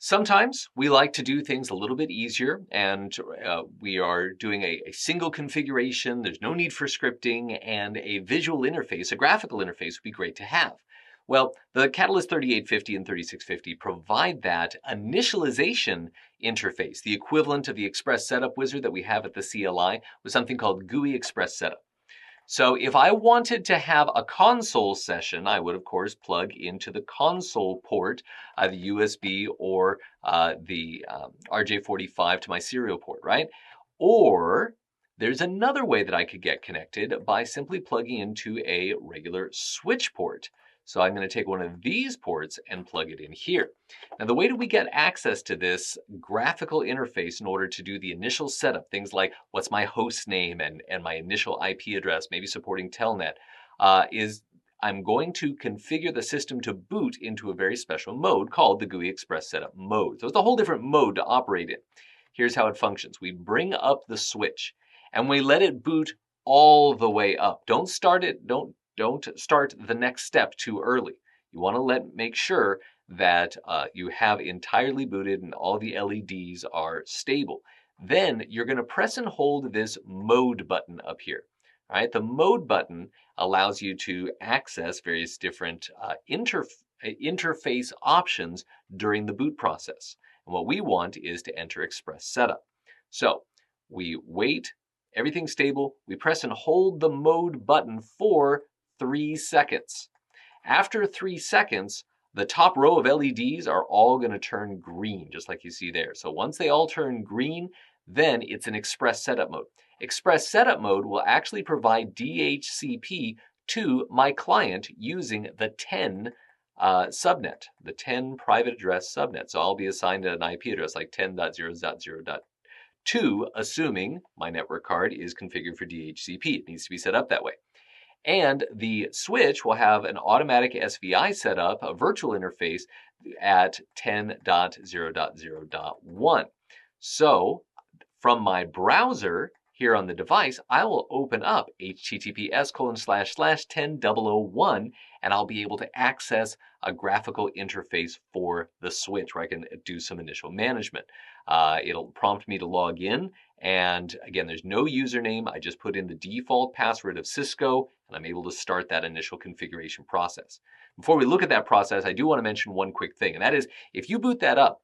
Sometimes we like to do things a little bit easier, and we are doing a single configuration. There's no need for scripting, and a visual interface, a graphical interface would be great to have. Well, the Catalyst 3850 and 3650 provide that initialization interface, the equivalent of the Express Setup wizard that we have at the CLI with something called GUI Express Setup. So if I wanted to have a console session, I would, of course, plug into the console port, the USB or the RJ45 to my serial port, right? Or there's another way that I could get connected by simply plugging into a regular switch port. So I'm going to take one of these ports and plug it in here. Now, the way that we get access to this graphical interface in order to do the initial setup, things like what's my host name and my initial IP address, maybe supporting Telnet, is I'm going to configure the system to boot into a very special mode called the GUI Express Setup mode. So it's a whole different mode to operate in. Here's how it functions. We bring up the switch and we let it boot all the way up. Don't start the next step too early. You want to make sure that you have entirely booted and all the LEDs are stable. Then you're going to press and hold this mode button up here. All right, the mode button allows you to access various different interface options during the boot process. And what we want is to enter Express Setup. So we wait, everything's stable, we press and hold the mode button for 3 seconds. After 3 seconds, the top row of LEDs are all going to turn green, just like you see there. So once they all turn green, then it's an Express Setup mode. Express Setup mode will actually provide DHCP to my client using the 10 subnet, the 10 private address subnet. So I'll be assigned an IP address like 10.0.0.2, assuming my network card is configured for DHCP. It needs to be set up that way. And the switch will have an automatic SVI setup, a virtual interface at 10.0.0.1. So from my browser here on the device, I will open up https://10.0.0.1 and I'll be able to access a graphical interface for the switch where I can do some initial management. It'll prompt me to log in. And again, there's no username. I just put in the default password of Cisco, and I'm able to start that initial configuration process. Before we look at that process, I do want to mention one quick thing, and that is if you boot up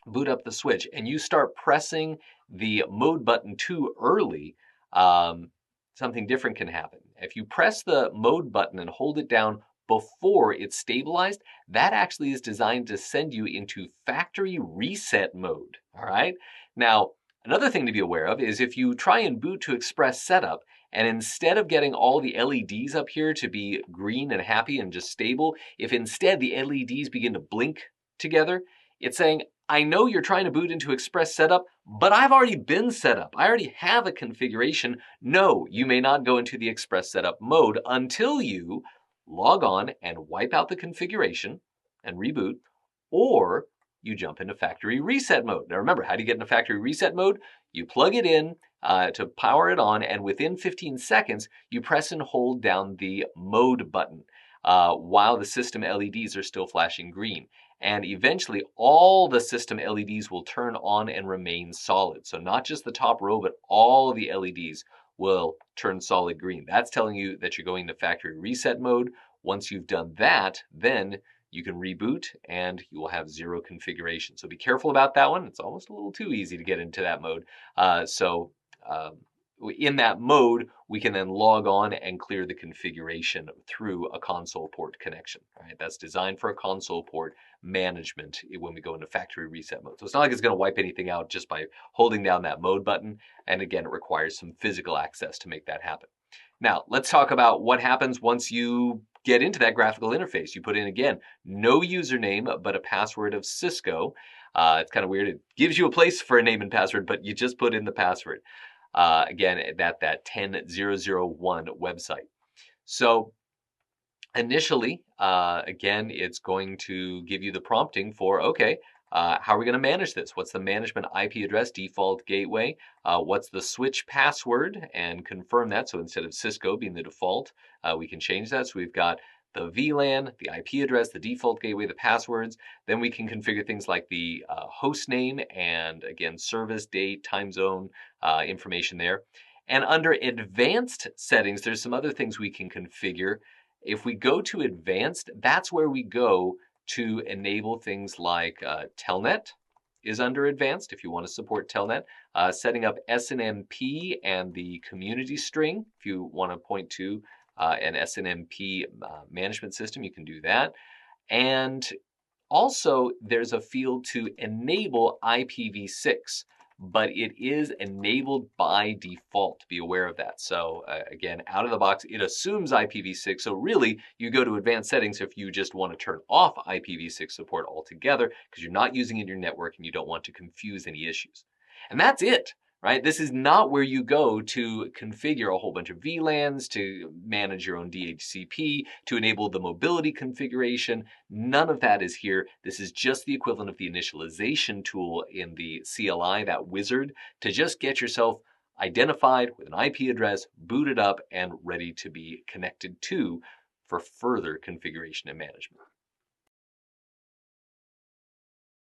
the switch, and you start pressing the mode button too early, something different can happen. If you press the mode button and hold it down before it's stabilized, that actually is designed to send you into factory reset mode, all right? Now, another thing to be aware of is if you try and boot to Express Setup, and instead of getting all the LEDs up here to be green and happy and just stable, if instead the LEDs begin to blink together, it's saying, I know you're trying to boot into Express Setup, but I've already been set up. I already have a configuration. No, you may not go into the Express Setup mode until you log on and wipe out the configuration and reboot, or you jump into factory reset mode. Now remember, how do you get into factory reset mode? You plug it in to power it on, and within 15 seconds, you press and hold down the mode button while the system LEDs are still flashing green. And eventually, all the system LEDs will turn on and remain solid. So not just the top row, but all the LEDs will turn solid green. That's telling you that you're going to factory reset mode. Once you've done that, then you can reboot and you will have zero configuration. So be careful about that one. It's almost a little too easy to get into that mode. In that mode, we can then log on and clear the configuration through a console port connection. Right? That's designed for a console port management when we go into factory reset mode. So it's not like it's going to wipe anything out just by holding down that mode button. And again, it requires some physical access to make that happen. Now, let's talk about what happens once you get into that graphical interface. You put in, again, no username, but a password of Cisco. It's kind of weird. It gives you a place for a name and password, but you just put in the password. Again, that 10.0.0.1 website. So initially, again, it's going to give you the prompting for, okay, how are we going to manage this? What's the management IP address, default gateway? What's the switch password? And confirm that. So instead of Cisco being the default, we can change that. So we've got the VLAN, the IP address, the default gateway, the passwords. Then we can configure things like the host name and, again, service, date, time zone information there. And under advanced settings, there's some other things we can configure. If we go to advanced, that's where we go to enable things like Telnet is under advanced if you want to support Telnet. Setting up snmp and the community string if you want to point to an snmp management system, you can do that. And also, there's a field to enable IPv6, but it is enabled by default. Be aware of that. So again, out of the box, it assumes IPv6. So really, you go to advanced settings if you just want to turn off IPv6 support altogether because you're not using it in your network and you don't want to confuse any issues. And that's it. Right? This is not where you go to configure a whole bunch of VLANs, to manage your own DHCP, to enable the mobility configuration. None of that is here. This is just the equivalent of the initialization tool in the CLI, that wizard, to just get yourself identified with an IP address, booted up, and ready to be connected to for further configuration and management.